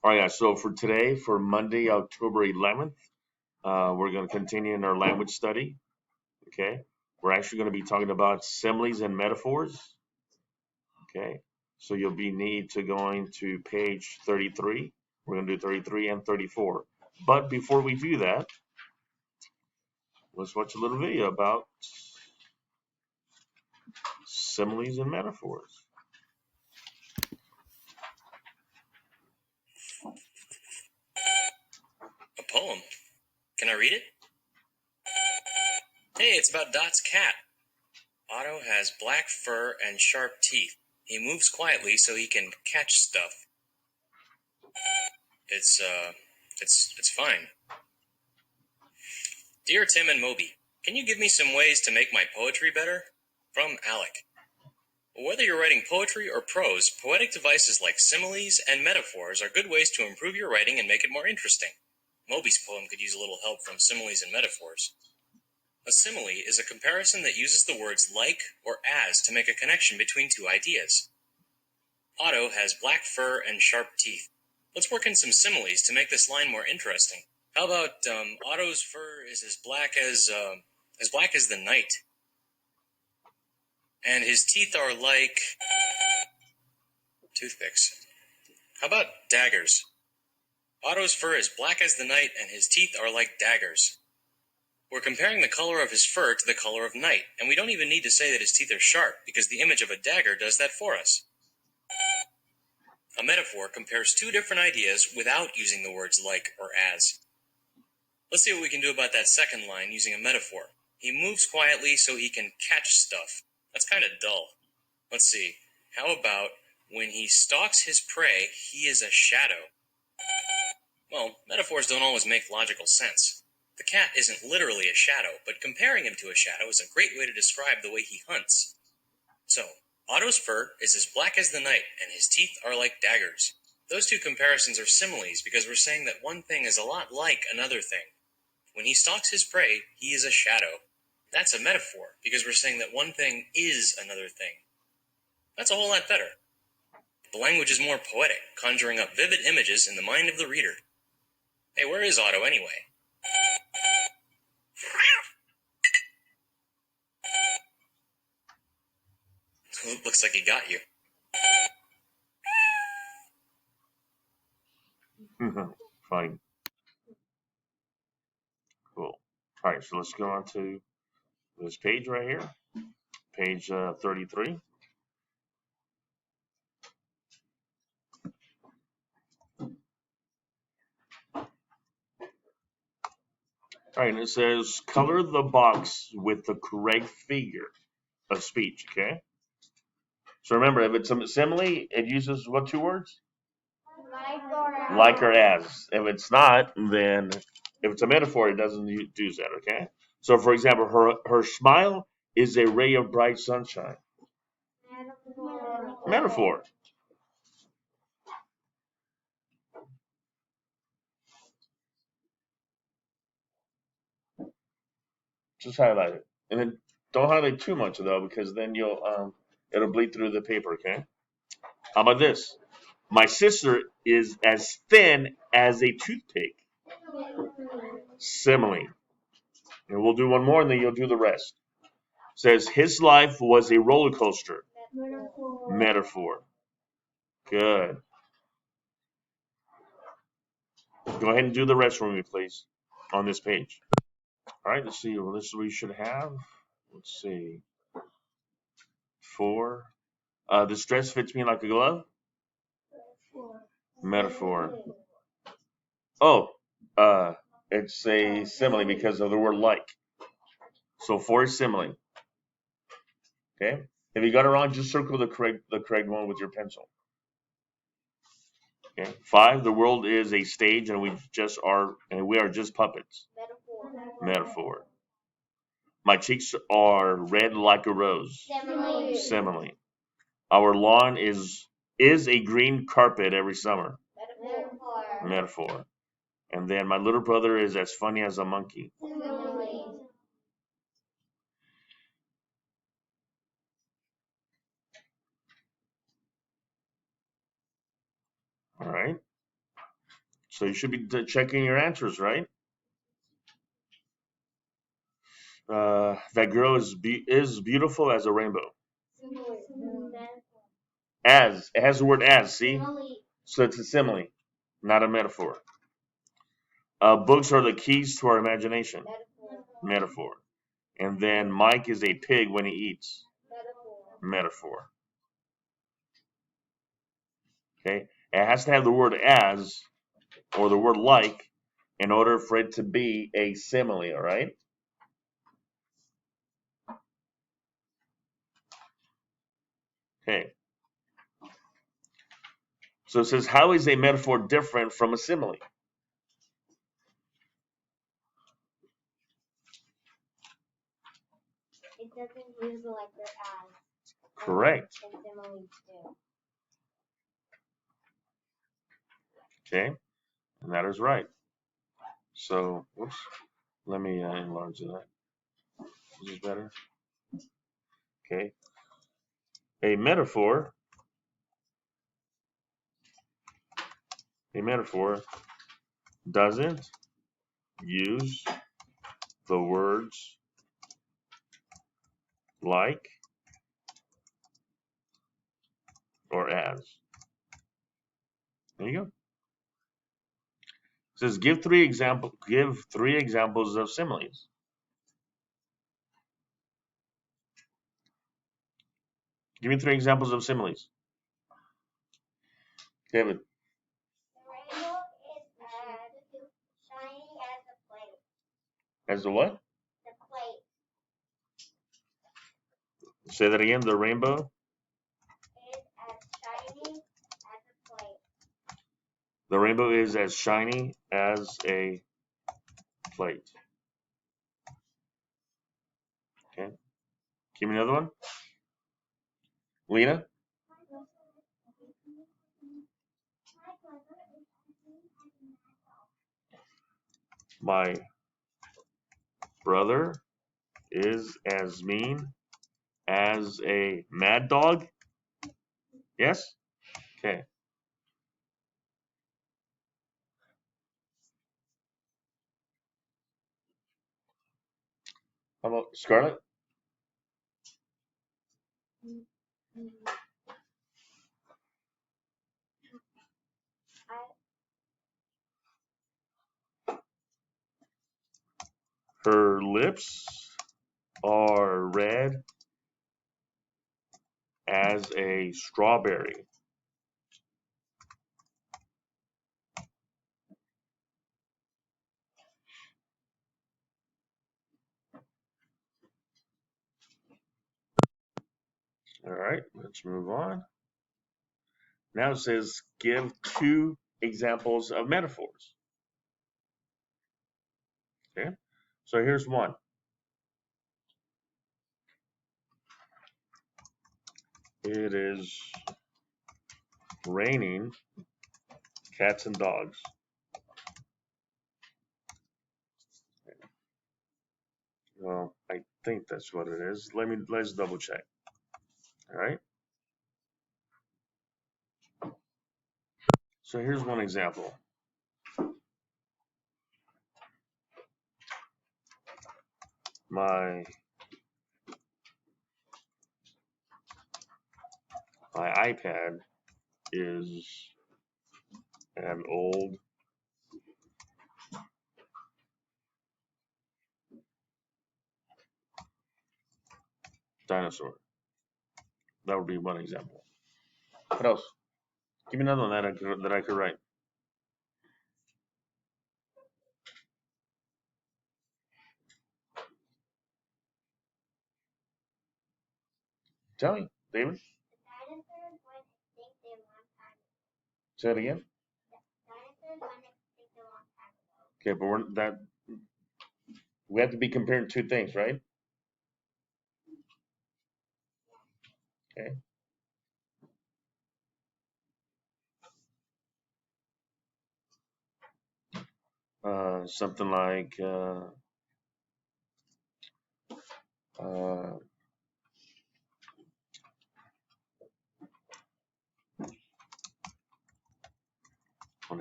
All right, so for today, for Monday, October 11th, we're going to continue in our language study. Okay, we're actually going to be talking about similes and metaphors. Okay, so you'll be need to going to page 33. We're going to do 33 and 34. But before we do that, let's watch a little video about similes and metaphors. A poem. Can I read it? Hey, it's about Dot's cat. Otto has black fur and sharp teeth. He moves quietly so he can catch stuff. It's fine. Dear Tim and Moby, can you give me some ways to make my poetry better? From Alec. Whether you're writing poetry or prose, poetic devices like similes and metaphors are good ways to improve your writing and make it more interesting. Moby's poem could use a little help from similes and metaphors. A simile is a comparison that uses the words like or as to make a connection between two ideas. Otto has black fur and sharp teeth. Let's work in some similes to make this line more interesting. How about Otto's fur is as black as the night, and his teeth are like toothpicks. How about daggers? Otto's fur is black as the night, and his teeth are like daggers. We're comparing the color of his fur to the color of night, and we don't even need to say that his teeth are sharp, because the image of a dagger does that for us. A metaphor compares two different ideas without using the words like or as. Let's see what we can do about that second line using a metaphor. He moves quietly so he can catch stuff. That's kind of dull. Let's see. How about when he stalks his prey, he is a shadow? Well, metaphors don't always make logical sense. The cat isn't literally a shadow, but comparing him to a shadow is a great way to describe the way he hunts. So, Otto's fur is as black as the night, and his teeth are like daggers. Those two comparisons are similes because we're saying that one thing is a lot like another thing. When he stalks his prey, he is a shadow. That's a metaphor because we're saying that one thing is another thing. That's a whole lot better. The language is more poetic, conjuring up vivid images in the mind of the reader. Hey, where is Otto anyway? Looks like he got you. Fine. Cool. All right, so let's go on to this page right here, page 33. All right, and it says color the box with the correct figure of speech, okay? So remember, if it's a simile, it uses what two words? Like or as. If it's not, then if it's a metaphor, it doesn't do that, okay? So for example, her smile is a ray of bright sunshine. Metaphor. Just highlight it. And then don't highlight too much though, because then it'll bleed through the paper, okay? How about this? My sister is as thin as a toothpick. Simile. And we'll do one more and then you'll do the rest. Says his life was a roller coaster. Metaphor. Good. Go ahead and do the rest for me, please, on this page. All right, let's see. Well, this is what we should have. Let's see. 4. This dress fits me like a glove. Metaphor. Oh, it's a simile because of the word like. So 4 is simile. Okay. If you got it wrong, just circle the correct one with your pencil. Okay. 5. The world is a stage, and we are just puppets. Metaphor. My cheeks are red like a rose. Simile. Our lawn is a green carpet every summer. Metaphor. And then my little brother is as funny as a monkey. All right. So you should be checking your answers, right? That girl is beautiful as a rainbow. As, it has the word as, see? So it's a simile, not a metaphor. Books are the keys to our imagination. Metaphor. And then Mike is a pig when he eats. Metaphor. Okay? It has to have the word as or the word like in order for it to be a simile, all right? Okay. So it says, how is a metaphor different from a simile? It doesn't use the letter as. Correct. And similes do. Okay. And that is right. So, whoops. Let me enlarge that. Is this better? Okay. A metaphor doesn't use the words like or as. There you go. It says give three examples of similes. Give me 3 examples of similes. David. The rainbow is as shiny as a plate. As the what? The plate. Say that again. The rainbow is as shiny as a plate. The rainbow is as shiny as a plate. Okay. Give me another one. Lena. My brother is as mean as a mad dog. Yes? Okay. How about Scarlett? Her lips are red as a strawberry. All right, let's move on. Now it says give 2 examples of metaphors. Okay, so here's one. It is raining cats and dogs. Well, I think that's what it is. Let's double check. All right. So here's one example. My iPad is an old dinosaur. That would be one example. What else? Give me another one that I could write. Tell me, David. The dinosaurs went extinct a long time ago. Say it again. The dinosaurs went extinct a long time ago. Okay, but we have to be comparing 2 things, right? Okay. Something like on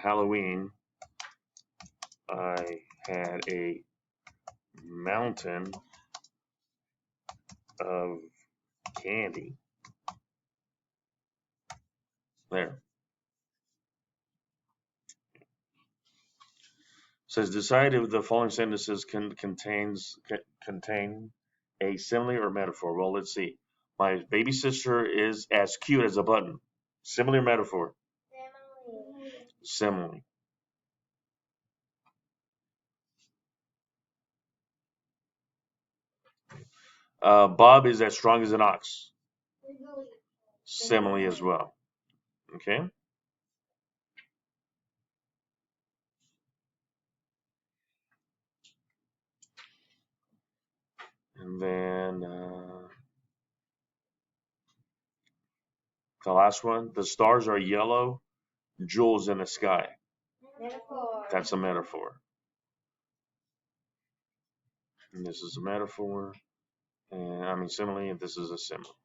Halloween, I had a mountain of candy. There. Says decide if the following sentences contain a simile or metaphor. Well, let's see. My baby sister is as cute as a button. Simile or metaphor? Simile. Bob is as strong as an ox. Simile as well. Okay. And then the last one. The stars are yellow jewels in the sky. Metaphor. That's a metaphor. And this is a metaphor. And I mean simile, and this is a simile.